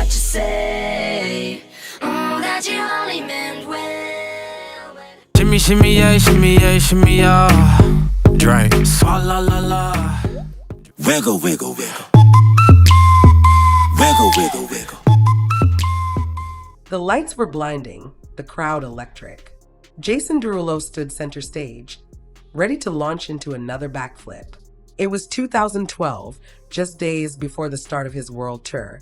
what you say. That you only meant well. Shimmy, shimmy, yeah, shimmy, yeah. Drink. Swalla la la. Wiggle, wiggle, wiggle. Wiggle, wiggle, wiggle. The lights were blinding, the crowd electric. Jason Derulo stood center stage, ready to launch into another backflip. It was 2012, just days before the start of his world tour,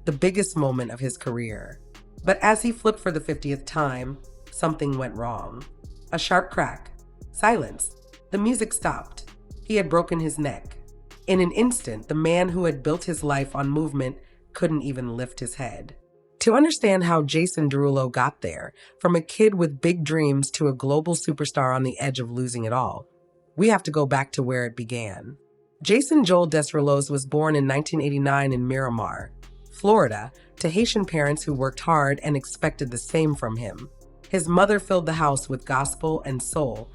the biggest moment of his career. But as he flipped for the 50th time, something went wrong. A sharp crack. Silence. The music stopped. He had broken his neck. In an instant, the man who had built his life on movement couldn't even lift his head. To understand how Jason Derulo got there, from a kid with big dreams to a global superstar on the edge of losing it all, we have to go back to where it began. Jason Joel Desrouleaux was born in 1989 in Miramar, Florida, to Haitian parents who worked hard and expected the same from him. His mother filled the house with gospel and soul.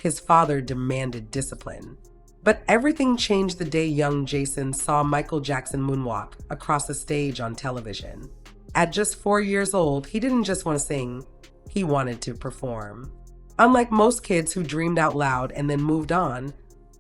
His father demanded discipline. But everything changed the day young Jason saw Michael Jackson moonwalk across the stage on television. At just 4 years old, he didn't just want to sing, he wanted to perform. Unlike most kids who dreamed out loud and then moved on,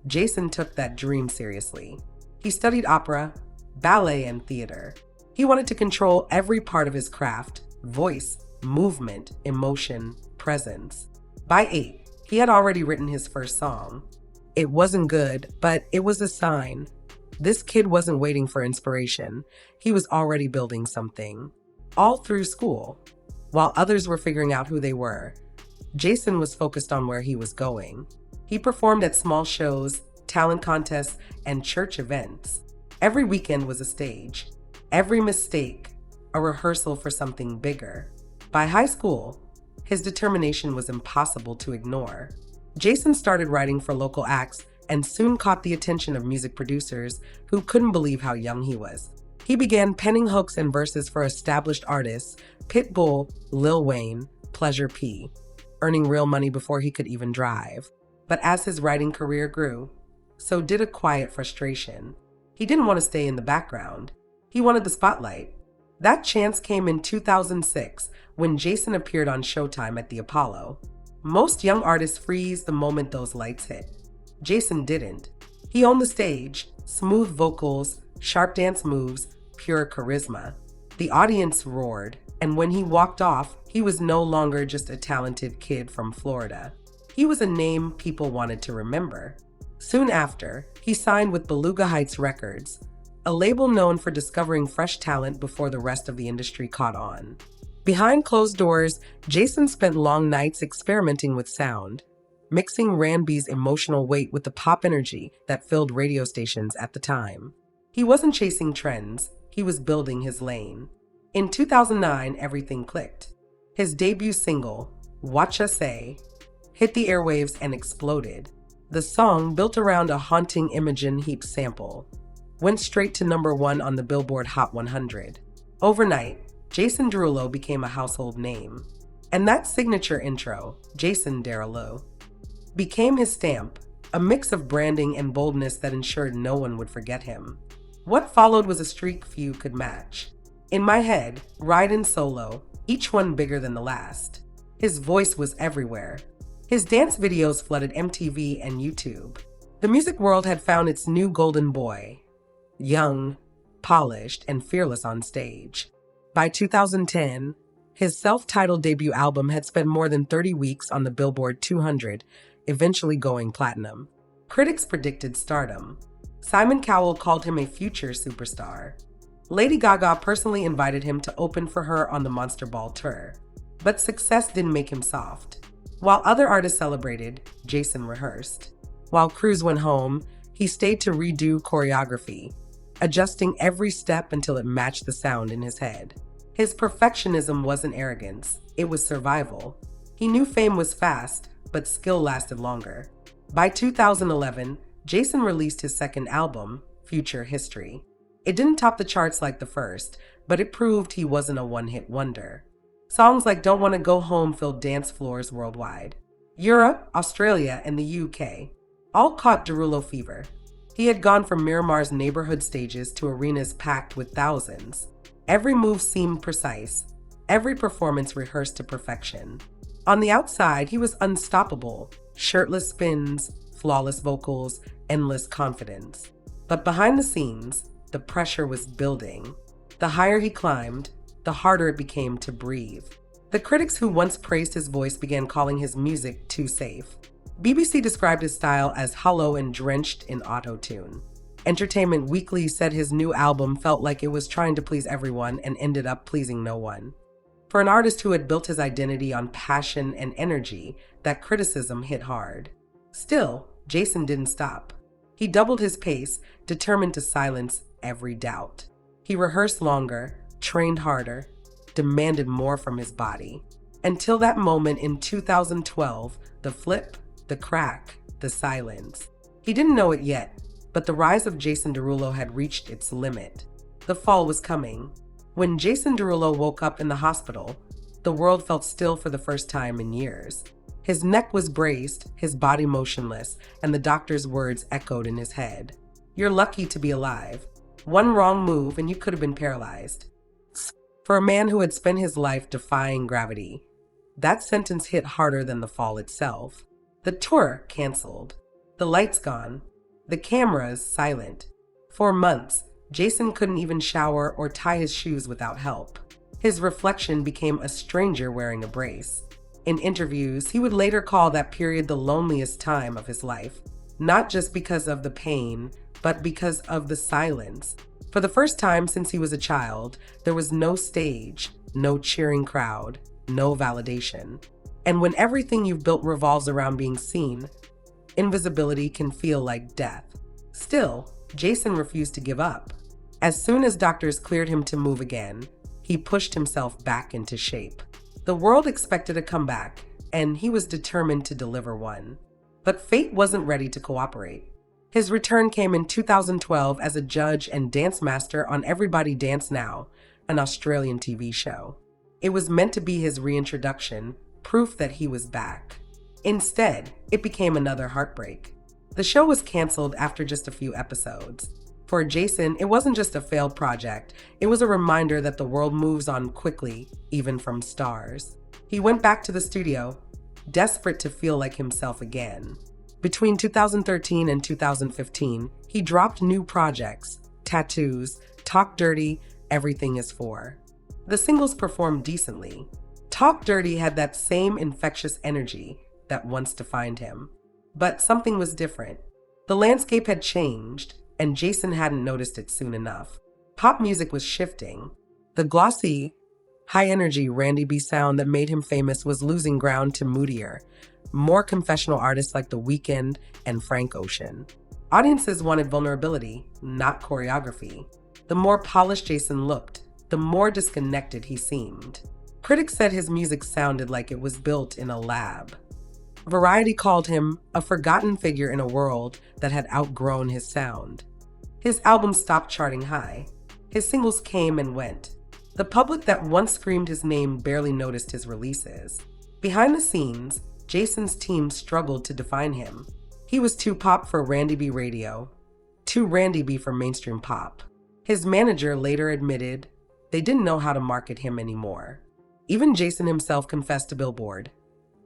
Jason took that dream seriously. He studied opera, ballet, and theater. He wanted to control every part of his craft: voice, movement, emotion, presence. By 8, he had already written his first song. It wasn't good, but it was a sign. This kid wasn't waiting for inspiration. He was already building something. All through school, while others were figuring out who they were, Jason was focused on where he was going. He performed at small shows, talent contests, and church events. Every weekend was a stage. Every mistake, a rehearsal for something bigger. By high school, his determination was impossible to ignore. Jason started writing for local acts and soon caught the attention of music producers who couldn't believe how young he was. He began penning hooks and verses for established artists, Pitbull, Lil Wayne, Pleasure P, earning real money before he could even drive. But as his writing career grew, so did a quiet frustration. He didn't want to stay in the background. He wanted the spotlight. That chance came in 2006 when Jason appeared on Showtime at the Apollo. Most young artists freeze the moment those lights hit. Jason didn't. He owned the stage, smooth vocals, sharp dance moves, pure charisma. The audience roared, and when he walked off, he was no longer just a talented kid from Florida. He was a name people wanted to remember. Soon after, he signed with Beluga Heights Records, a label known for discovering fresh talent before the rest of the industry caught on. Behind closed doors, Jason spent long nights experimenting with sound, mixing R&B's emotional weight with the pop energy that filled radio stations at the time. He wasn't chasing trends, he was building his lane. In 2009, everything clicked. His debut single, Watcha Say, hit the airwaves and exploded. The song, built around a haunting Imogen Heap sample, went straight to #1 on the Billboard Hot 100. Overnight, Jason Derulo became a household name. And that signature intro, Jason Derulo, became his stamp, a mix of branding and boldness that ensured no one would forget him. What followed was a streak few could match. In my head, Ride and Solo, each one bigger than the last. His voice was everywhere. His dance videos flooded MTV and YouTube. The music world had found its new golden boy, young, polished, and fearless on stage. By 2010, his self-titled debut album had spent more than 30 weeks on the Billboard 200, eventually going platinum. Critics predicted stardom. Simon Cowell called him a future superstar. Lady Gaga personally invited him to open for her on the Monster Ball tour. But success didn't make him soft. While other artists celebrated, Jason rehearsed. While crews went home, he stayed to redo choreography, adjusting every step until it matched the sound in his head. His perfectionism wasn't arrogance, it was survival. He knew fame was fast, but skill lasted longer. By 2011, Jason released his second album, Future History. It didn't top the charts like the first, but it proved he wasn't a one-hit wonder. Songs like Don't Wanna Go Home filled dance floors worldwide. Europe, Australia, and the UK all caught Derulo fever. He had gone from Miramar's neighborhood stages to arenas packed with thousands. Every move seemed precise, every performance rehearsed to perfection. On the outside, he was unstoppable, shirtless spins, flawless vocals, endless confidence. But behind the scenes, the pressure was building. The higher he climbed, the harder it became to breathe. The critics who once praised his voice began calling his music too safe. BBC described his style as hollow and drenched in auto-tune. Entertainment Weekly said his new album felt like it was trying to please everyone and ended up pleasing no one. For an artist who had built his identity on passion and energy, that criticism hit hard. Still, Jason didn't stop. He doubled his pace, determined to silence every doubt. He rehearsed longer, trained harder, demanded more from his body. Until that moment in 2012, the flip, the crack, the silence. He didn't know it yet, but the rise of Jason Derulo had reached its limit. The fall was coming. When Jason Derulo woke up in the hospital, the world felt still for the first time in years. His neck was braced, his body motionless, and the doctor's words echoed in his head. "You're lucky to be alive. One wrong move and you could have been paralyzed." For a man who had spent his life defying gravity, that sentence hit harder than the fall itself. The tour canceled. The lights gone. The cameras silent. For months, Jason couldn't even shower or tie his shoes without help. His reflection became a stranger wearing a brace. In interviews, he would later call that period the loneliest time of his life, not just because of the pain, but because of the silence. For the first time since he was a child, there was no stage, no cheering crowd, no validation. And when everything you've built revolves around being seen, invisibility can feel like death. Still, Jason refused to give up. As soon as doctors cleared him to move again, he pushed himself back into shape. The world expected a comeback, and he was determined to deliver one. But fate wasn't ready to cooperate. His return came in 2012 as a judge and dance master on Everybody Dance Now, an Australian TV show. It was meant to be his reintroduction, proof that he was back. Instead, it became another heartbreak. The show was canceled after just a few episodes. For Jason, it wasn't just a failed project, it was a reminder that the world moves on quickly, even from stars. He went back to the studio, desperate to feel like himself again. Between 2013 and 2015, he dropped new projects, Tattoos, Talk Dirty, Everything Is For. The singles performed decently. Talk Dirty had that same infectious energy that once defined him. But something was different. The landscape had changed, and Jason hadn't noticed it soon enough. Pop music was shifting. The glossy, high-energy Randy B sound that made him famous was losing ground to moodier, more confessional artists like The Weeknd and Frank Ocean. Audiences wanted vulnerability, not choreography. The more polished Jason looked, the more disconnected he seemed. Critics said his music sounded like it was built in a lab. Variety called him a forgotten figure in a world that had outgrown his sound. His album stopped charting high. His singles came and went. The public that once screamed his name barely noticed his releases. Behind the scenes, Jason's team struggled to define him. He was too pop for Randy B radio, too Randy B for mainstream pop. His manager later admitted they didn't know how to market him anymore. Even Jason himself confessed to Billboard,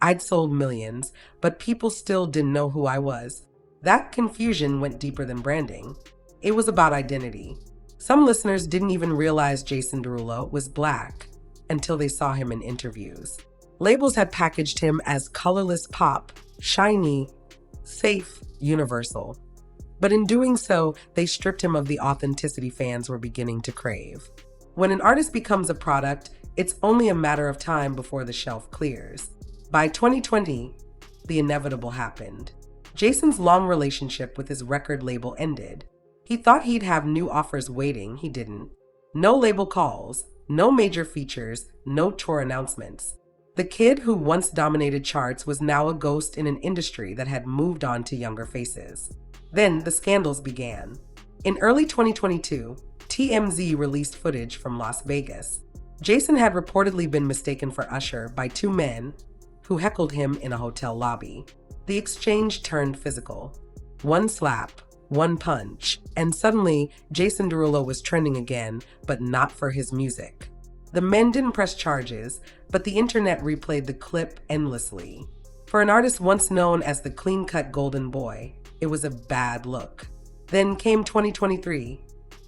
"I'd sold millions, but people still didn't know who I was." That confusion went deeper than branding. It was about identity. Some listeners didn't even realize Jason Derulo was Black until they saw him in interviews. Labels had packaged him as colorless pop, shiny, safe, universal. But in doing so, they stripped him of the authenticity fans were beginning to crave. When an artist becomes a product, it's only a matter of time before the shelf clears. By 2020, the inevitable happened. Jason's long relationship with his record label ended. He thought he'd have new offers waiting, he didn't. No label calls, no major features, no tour announcements. The kid who once dominated charts was now a ghost in an industry that had moved on to younger faces. Then the scandals began. In early 2022, TMZ released footage from Las Vegas. Jason had reportedly been mistaken for Usher by two men who heckled him in a hotel lobby. The exchange turned physical. One slap, one punch, and suddenly Jason Derulo was trending again, but not for his music. The men didn't press charges, but the internet replayed the clip endlessly. For an artist once known as the clean-cut golden boy, it was a bad look. Then came 2023,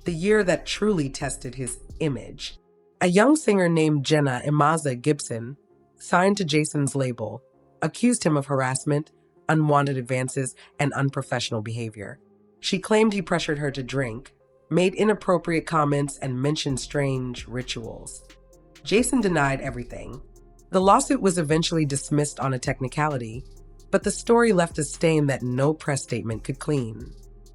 the year that truly tested his image. A young singer named Jenna Imaza Gibson, signed to Jason's label, accused him of harassment, unwanted advances, and unprofessional behavior. She claimed he pressured her to drink, made inappropriate comments, and mentioned strange rituals. Jason denied everything. The lawsuit was eventually dismissed on a technicality, but the story left a stain that no press statement could clean.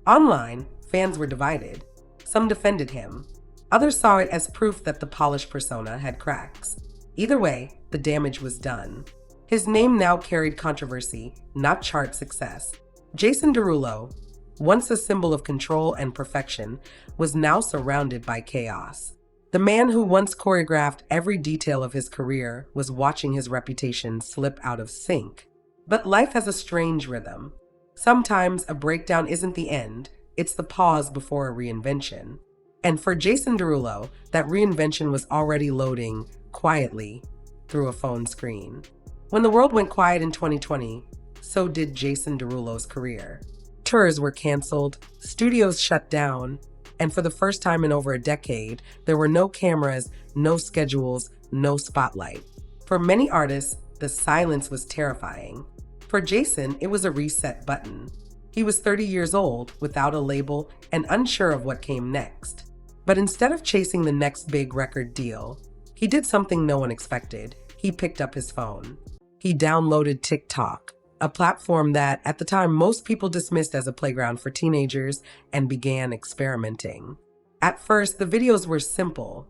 Online, fans were divided. Some defended him. Others saw it as proof that the polished persona had cracks. Either way, the damage was done. His name now carried controversy, not chart success. Jason Derulo, once a symbol of control and perfection, was now surrounded by chaos. The man who once choreographed every detail of his career was watching his reputation slip out of sync. But life has a strange rhythm. Sometimes a breakdown isn't the end, it's the pause before a reinvention. And for Jason Derulo, that reinvention was already loading quietly through a phone screen. When the world went quiet in 2020, so did Jason Derulo's career. Tours were canceled, studios shut down, and for the first time in over a decade, there were no cameras, no schedules, no spotlight. For many artists, the silence was terrifying. For Jason, it was a reset button. He was 30 years old, without a label, and unsure of what came next. But instead of chasing the next big record deal, he did something no one expected. He picked up his phone. He downloaded TikTok, a platform that, at the time, most people dismissed as a playground for teenagers, and began experimenting. At first, the videos were simple: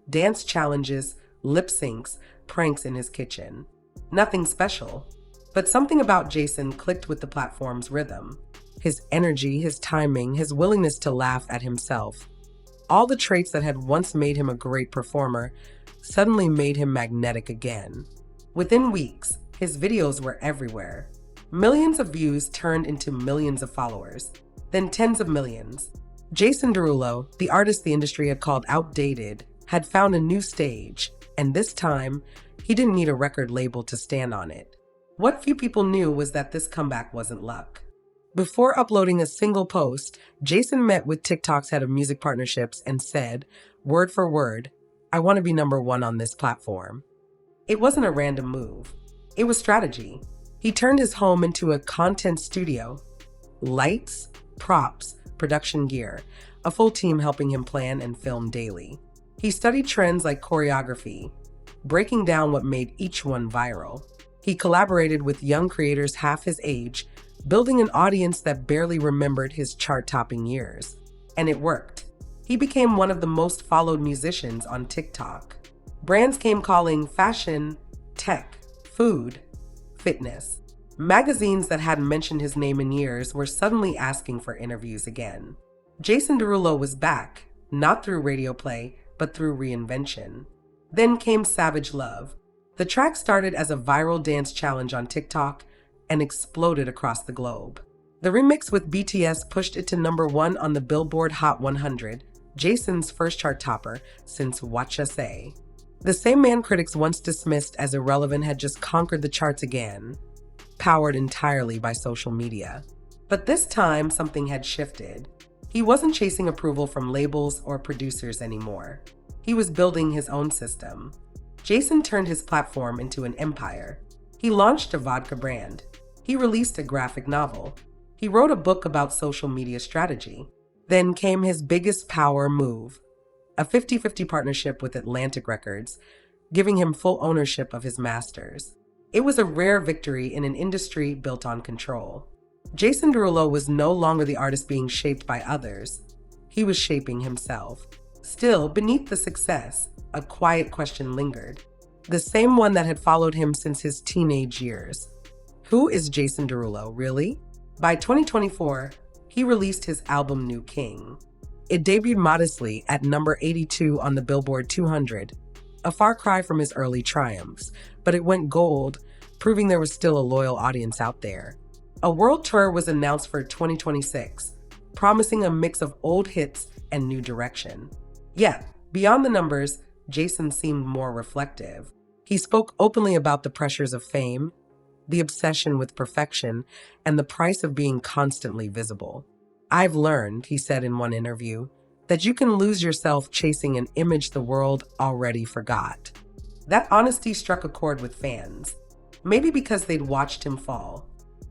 dance challenges, lip syncs, pranks in his kitchen. Nothing special. But something about Jason clicked with the platform's rhythm. His energy, his timing, his willingness to laugh at himself. All the traits that had once made him a great performer suddenly made him magnetic again. Within weeks, his videos were everywhere. Millions of views turned into millions of followers, then tens of millions. Jason Derulo, the artist the industry had called outdated, had found a new stage, and this time, he didn't need a record label to stand on it. What few people knew was that this comeback wasn't luck. Before uploading a single post, Jason met with TikTok's head of music partnerships and said, word for word, "I want to be #1 on this platform." It wasn't a random move. It was strategy. He turned his home into a content studio. Lights, props, production gear, a full team helping him plan and film daily. He studied trends like choreography, breaking down what made each one viral. He collaborated with young creators half his age, building an audience that barely remembered his chart-topping years. And it worked. He became one of the most followed musicians on TikTok. Brands came calling fashion, tech, food, fitness. Magazines that hadn't mentioned his name in years were suddenly asking for interviews again. Jason Derulo was back, not through radio play, but through reinvention. Then came Savage Love. The track started as a viral dance challenge on TikTok and exploded across the globe. The remix with BTS pushed it to #1 on the Billboard Hot 100, Jason's first chart topper since Watcha Say. The same man critics once dismissed as irrelevant had just conquered the charts again, powered entirely by social media. But this time, something had shifted. He wasn't chasing approval from labels or producers anymore. He was building his own system. Jason turned his platform into an empire. He launched a vodka brand. He released a graphic novel. He wrote a book about social media strategy. Then came his biggest power move, a 50-50 partnership with Atlantic Records, giving him full ownership of his masters. It was a rare victory in an industry built on control. Jason Derulo was no longer the artist being shaped by others. He was shaping himself. Still, beneath the success, a quiet question lingered. The same one that had followed him since his teenage years. Who is Jason Derulo, really? By 2024, he released his album New King. It debuted modestly at number 82 on the Billboard 200, a far cry from his early triumphs, but it went gold, proving there was still a loyal audience out there. A world tour was announced for 2026, promising a mix of old hits and new direction. Yet, beyond the numbers, Jason seemed more reflective. He spoke openly about the pressures of fame, the obsession with perfection, and the price of being constantly visible. "I've learned," he said in one interview, "that you can lose yourself chasing an image the world already forgot." That honesty struck a chord with fans. Maybe because they'd watched him fall.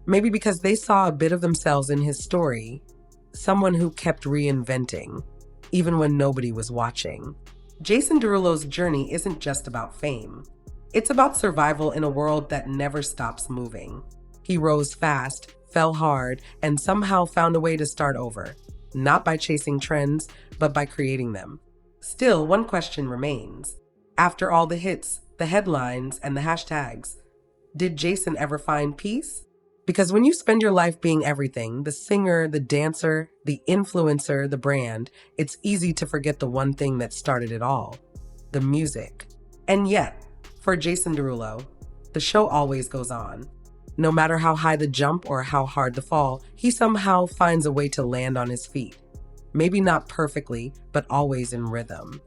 Maybe because they saw a bit of themselves in his story. Someone who kept reinventing, even when nobody was watching. Jason Derulo's journey isn't just about fame. It's about survival in a world that never stops moving. He rose fast, fell hard, and somehow found a way to start over. Not by chasing trends, but by creating them. Still, one question remains. After all the hits, the headlines, and the hashtags, did Jason ever find peace? Because when you spend your life being everything, the singer, the dancer, the influencer, the brand, it's easy to forget the one thing that started it all, the music. And yet, for Jason Derulo, the show always goes on. No matter how high the jump or how hard the fall, he somehow finds a way to land on his feet. Maybe not perfectly, but always in rhythm.